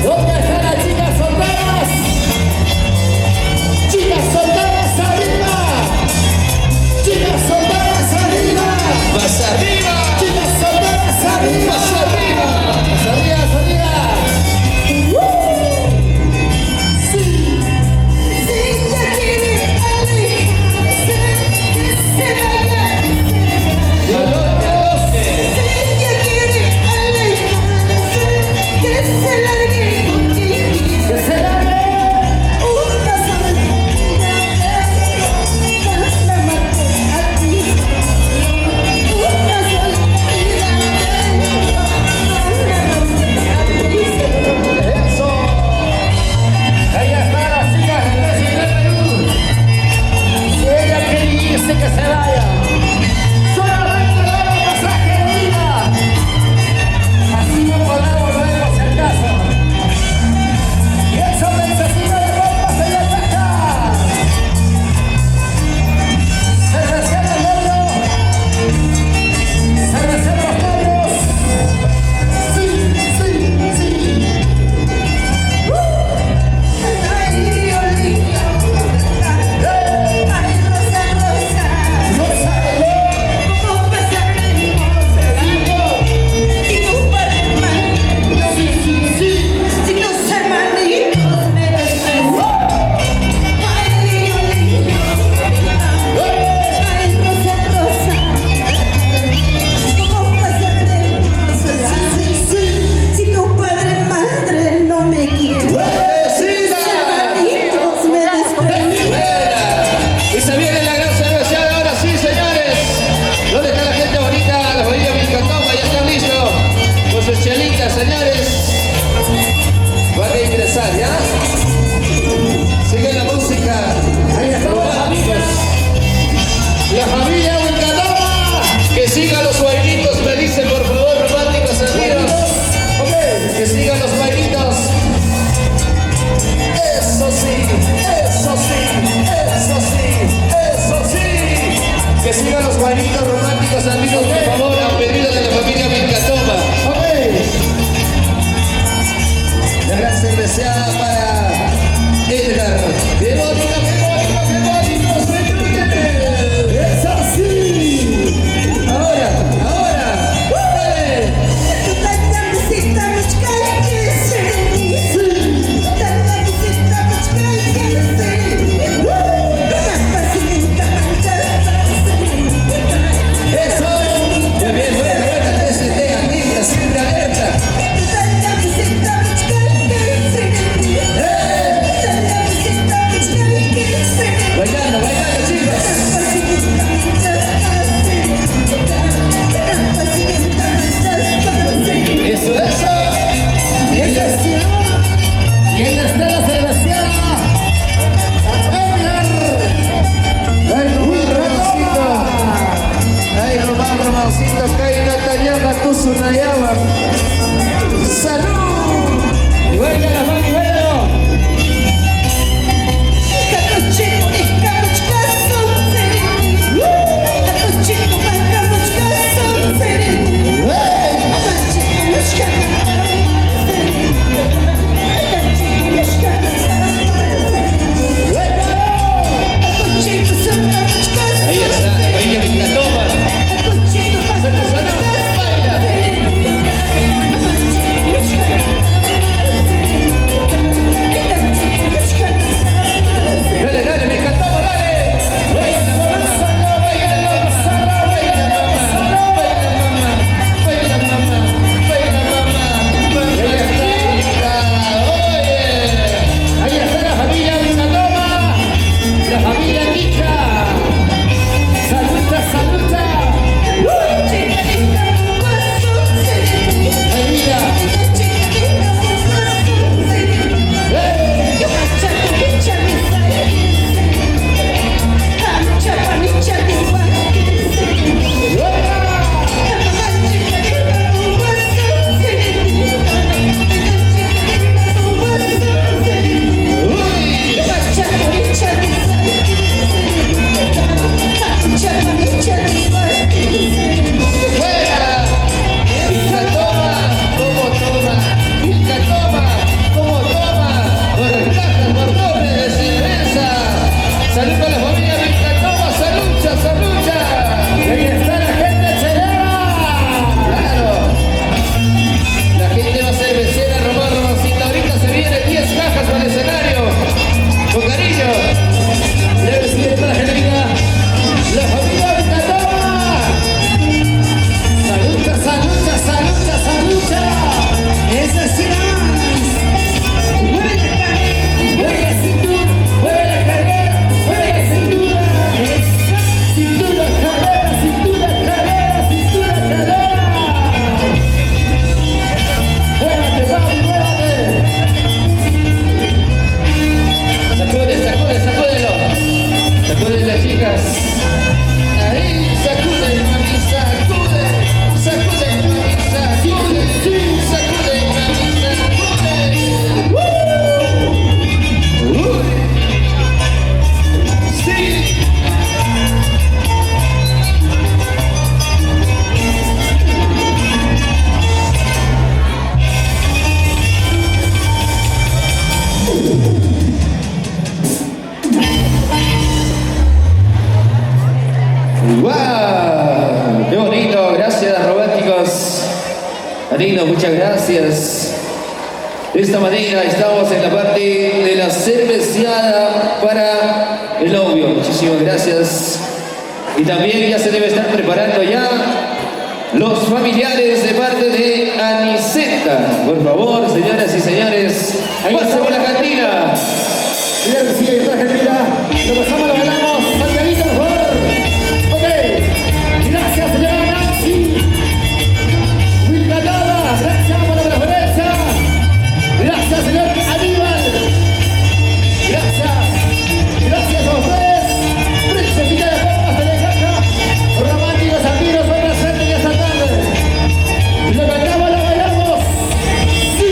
¿Dónde están las chicas soldadas? Chicas soldadas arriba. Chicas soldadas arriba. Más arriba. Chicas soldadas arriba. Más arriba. Más arriba, más arriba. Que se largue. Eso. Ahí está la chica del presidente Perú. Si ella quiere irse, que se vaya. Solamente le da un pasaje de ida. Así no podrá volver por si acaso. Y eso necesita de bombas en la caja. Cervecero negro. Cerveceros negros. Sí. Si tu padre madre no me quiere, hermanitos me desprecian. Y se viene la gran cerveceada ahora sí, señores. ¿Dónde está la gente bonita? La familia Vilcatoma, ya están listos con sus chelitas, señores. Van a ingresar, ¿ya? Sigue la música. Ahí están los amigos. La familia Vilcatoma. Que sigan los bailitos, me dicen, por favor, románticos amigos. Que sigan los bailitos. Eso sí, eso sí, eso sí, eso sí. Que sigan los bailitos. saluditos románticos amigos, por favor, a pedido de la familia Vilcatoma. Ok. La gran cerveceada para Edgar. ¡Qué bonito, qué bonito, qué bonito, señores! Es así. Ahora, dale. Eso. Muy bien, buena, TST, activa, siempre alerta. Bailando, bailando, chicos. Eso, eso. Y ella está la cerveceada. Edgar. Ay, Román, Romancito. Ay, Román, Romancito. Kay Natalia, Tusunayama. ¡Salud! Y baila la mano y bailalo. Ahí está, familia Vilcatoma. Dale, dale, Vilcatoma, dale. Baila, mamá. Baila, mamá. Baila, mamá. Baila, mamá. Baila, mamá. Baila, mamá. Oye. Ahí está la familia Vilcatoma. La familia Mica. Saluta, saluta. Ay, mira. ¡Fuera! Vilcatoma, ¿cómo toma? Vilcatoma, ¿cómo toma? Por cajas, por doble de cerveza. Salud para la familia Vilcatoma, salucha, salucha. Y ahí está la gente chelera. Claro. La gente va a cervecera, Romancito. Ahorita se vienen 10 cajas para el escenario. Con cariño. Y ahora sí está la gente Mica. La familia Vilcatoma. Saluta, saluta, saluta, saluta. Esa sí más. Mueve la cintura, mueve la cadera, mueve la cintura. Esa cintura, cadera, cintura, cadera, cintura, cadera. Muévate, papi, muévate. Sacude, sacude, sacúdelo. Sacuden las chicas. Ahí, sacude, mami, sacude. Sacude, mami, sacude. Sacude, mami, sacude. Uy. Sí. ¡Wow! ¡Qué bonito! Gracias, románticos. Lindo, muchas gracias. De esta manera estamos en la parte de la cerveceada para el novio. Muchísimas gracias. Y también ya se debe estar preparando ya los familiares de parte de Aniceta. Por favor, señoras y señores, pasen por la cantina. Claro que sí, ahí está la gente Mica. Lo pasamos, lo ganamos. Santiaguito, por favor. Ok. Gracias, señora Nancy. Vilcatoma, gracias por la preferencia. Gracias, señor Aníbal. Gracias. Gracias a ustedes. Princesita de Copas de la Caja. Románticos amigos, hoy presentes ya esta tarde. Lo cantamos, lo bailamos. Sí.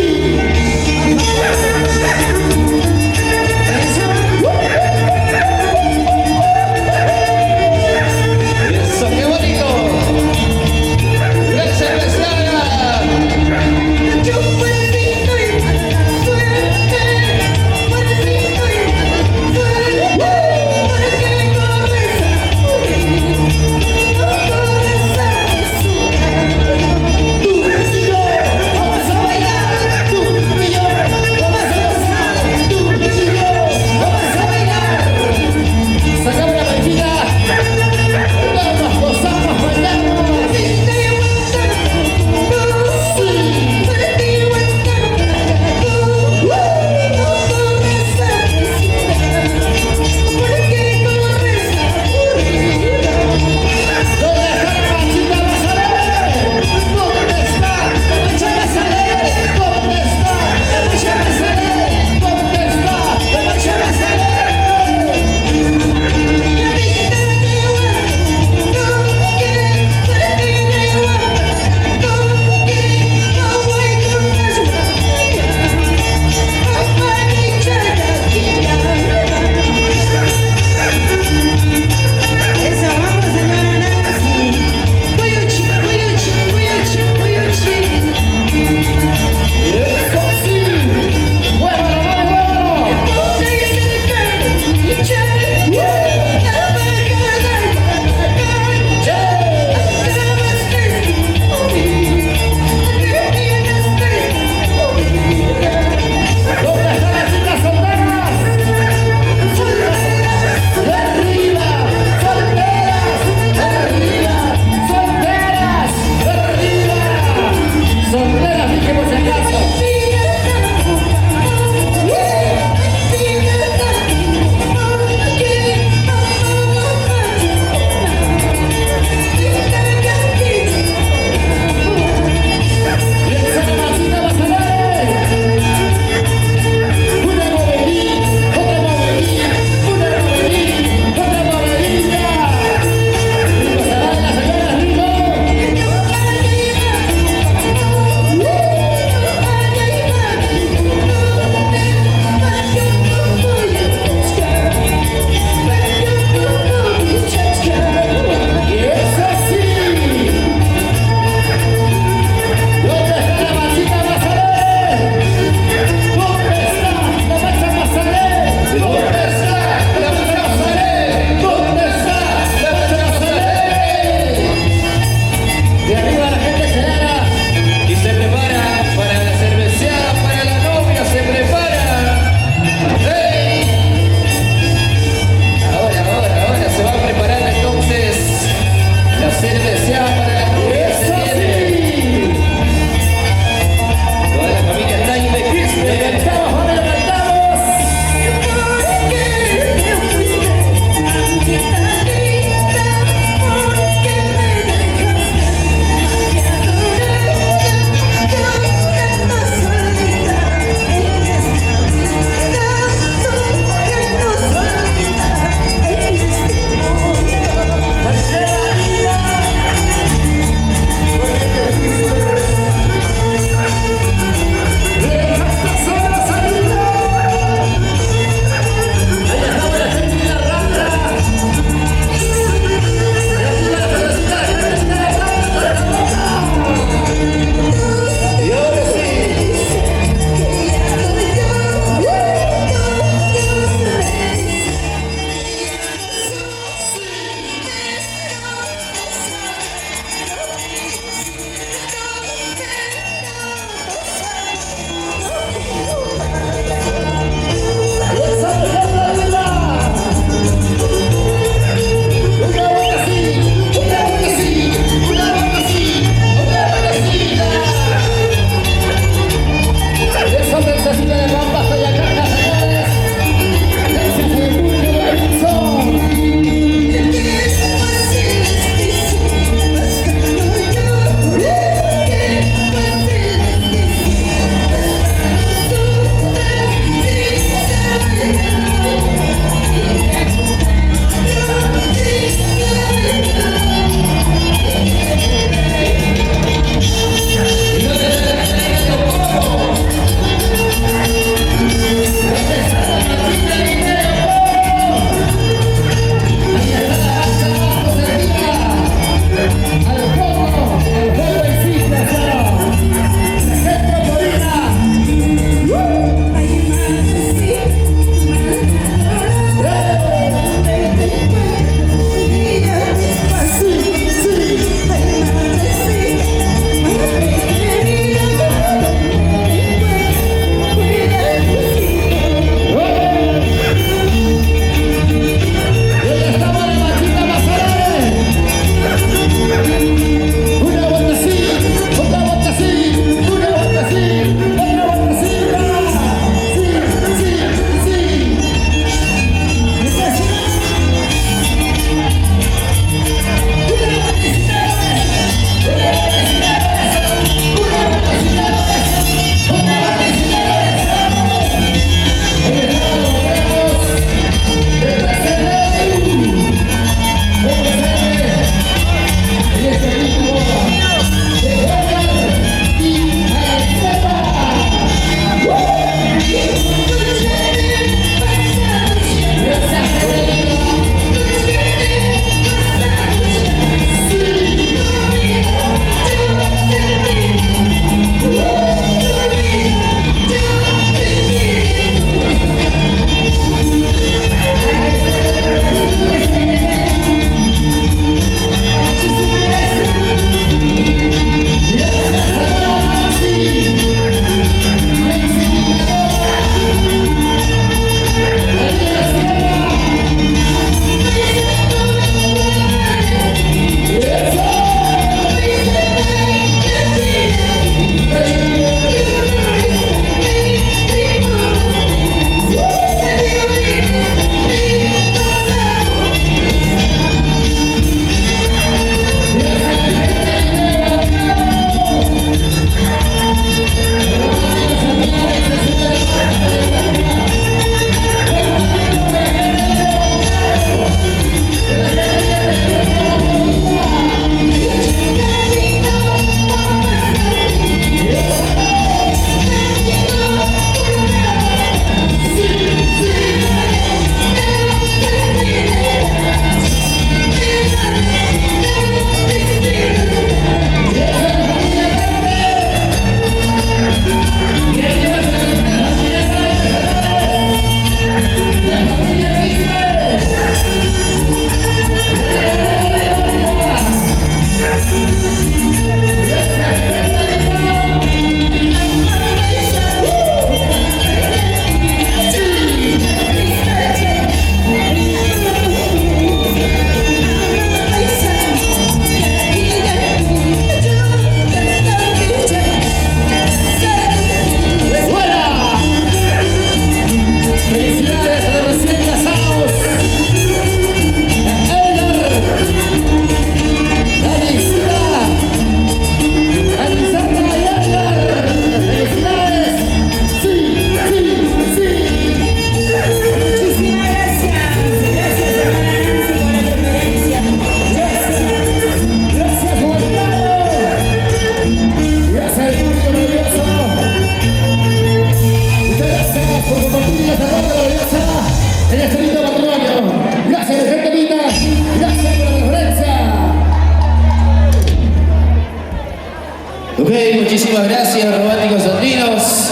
muchísimas gracias, románticos andinos.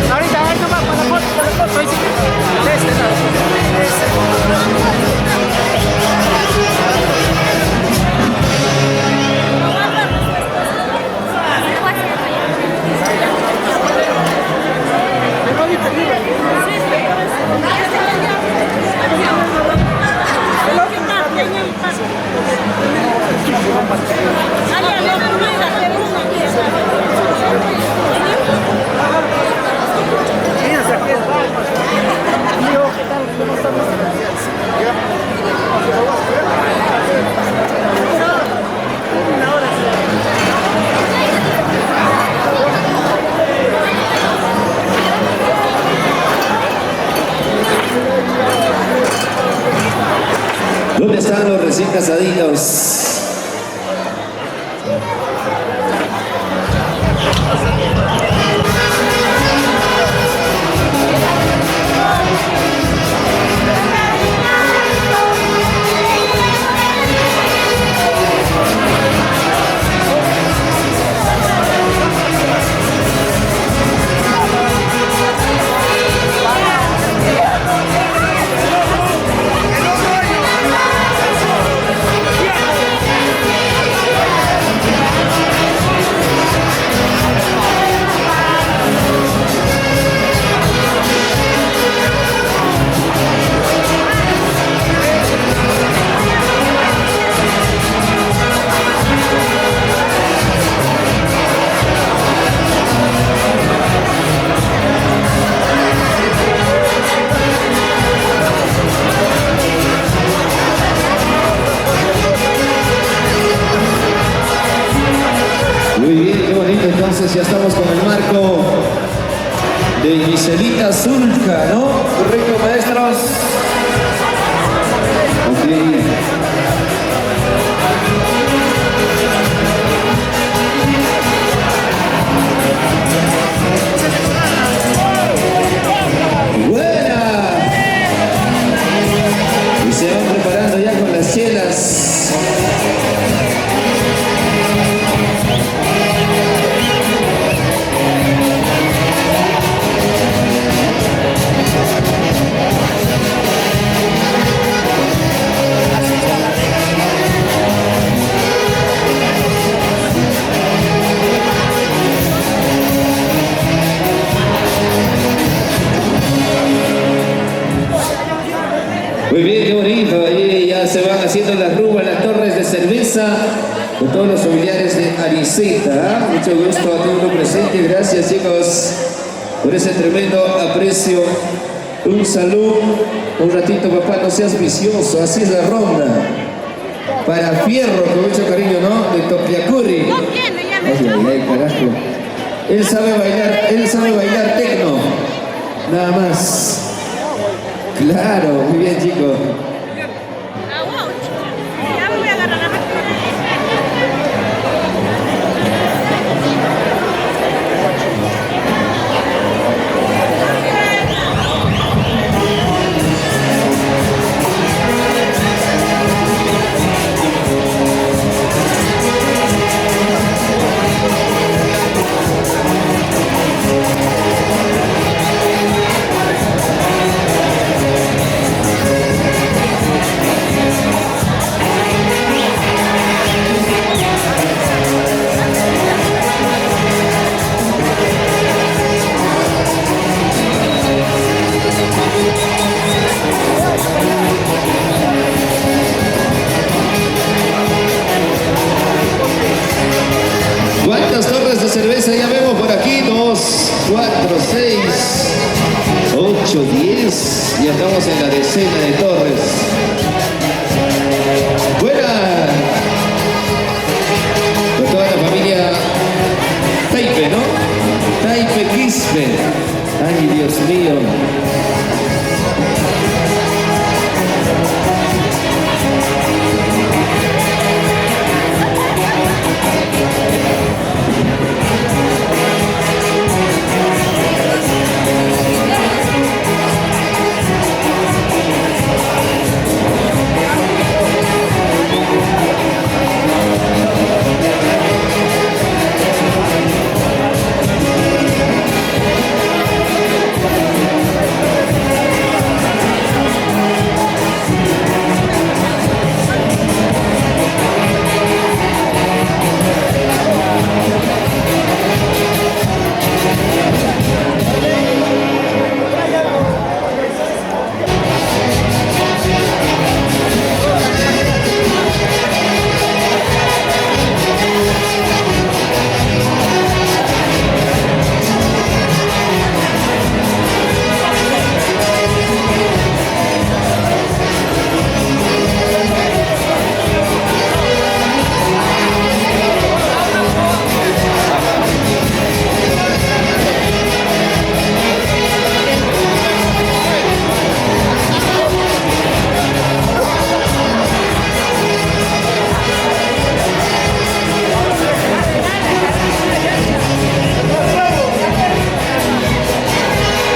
Ahorita, ahí nomás, para la foto, ahí sí. De este lado. De este. ¿Dónde están los recién casaditos? Muy bien, qué bonito. Entonces ya estamos con el marco de Giselita Zulca, ¿no? ¿Correcto, maestros? Ok. Buena. Y se van preparando ya con las chelas. Muy bien, qué bonito. Ahí ya se van haciendo las rumbas, las torres de cerveza con todos los familiares de Aniceta. ¿Ah? Mucho gusto a todos los presentes. Gracias, chicos, por ese tremendo aprecio. Un saludo. Un ratito, papá, no seas vicioso. Así es la ronda. Para Fierro, con mucho cariño, ¿no? De Topiacurri. Ay, ay, ay, carajo. Él sabe bailar tecno. Nada más. Claro, muy bien, chicos. Ya me voy a agarrar la ¿Cuántas torres de cerveza ya vemos por aquí? 2, 4, 6, 8, 10. Ya estamos en la decena de torres. Buena. Con toda la familia Taipe, ¿no? Taipe. dice. Ay, Dios mío.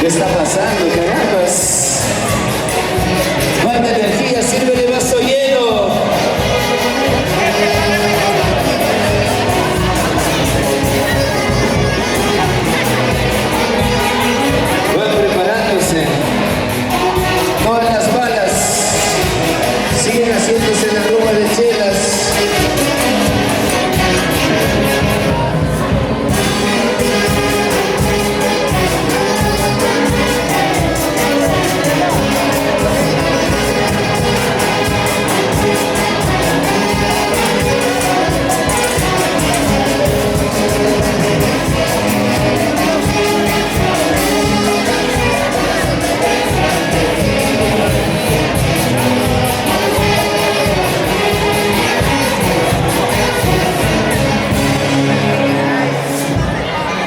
¿Qué está pasando, carambas? ¡Cuánta energía! ¡Sírvele vaso lleno! Van preparándose. Todas las balas siguen haciéndose la rumba de chelas.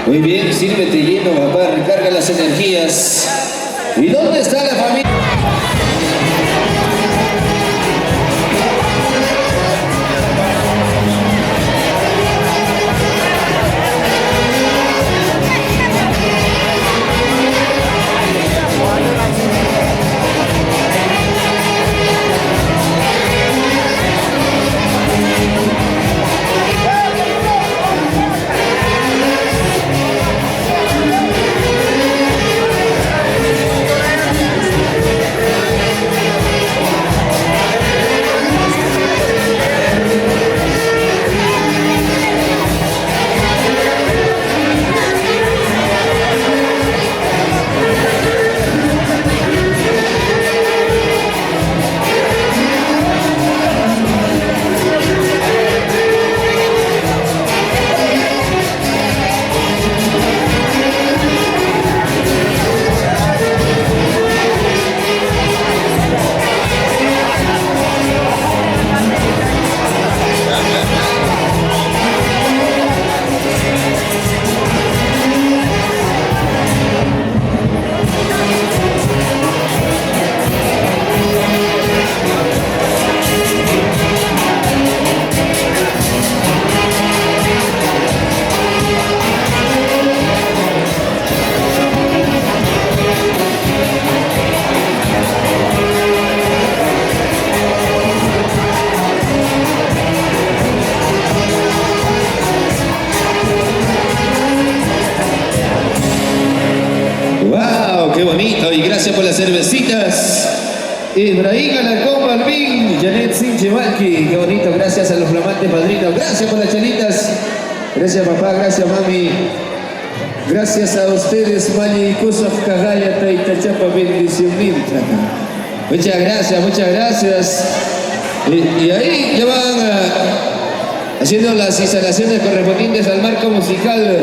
Muy bien, sírvete lleno, papá, recarga las energías. ¿Y dónde está la familia? ¡Qué bonito! Y gracias por las cervecitas. Ibrahim Alarcón Balvin, Janet Sinchevalki. Qué bonito, gracias a los flamantes padrinos. Gracias por las chelitas. Gracias papá, gracias mami. Gracias a ustedes, Mali Kusaf Kagaya Taitachapa, bendición mil. Muchas gracias, muchas gracias. Y ahí ya van haciendo las instalaciones correspondientes al marco musical.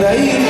Efraín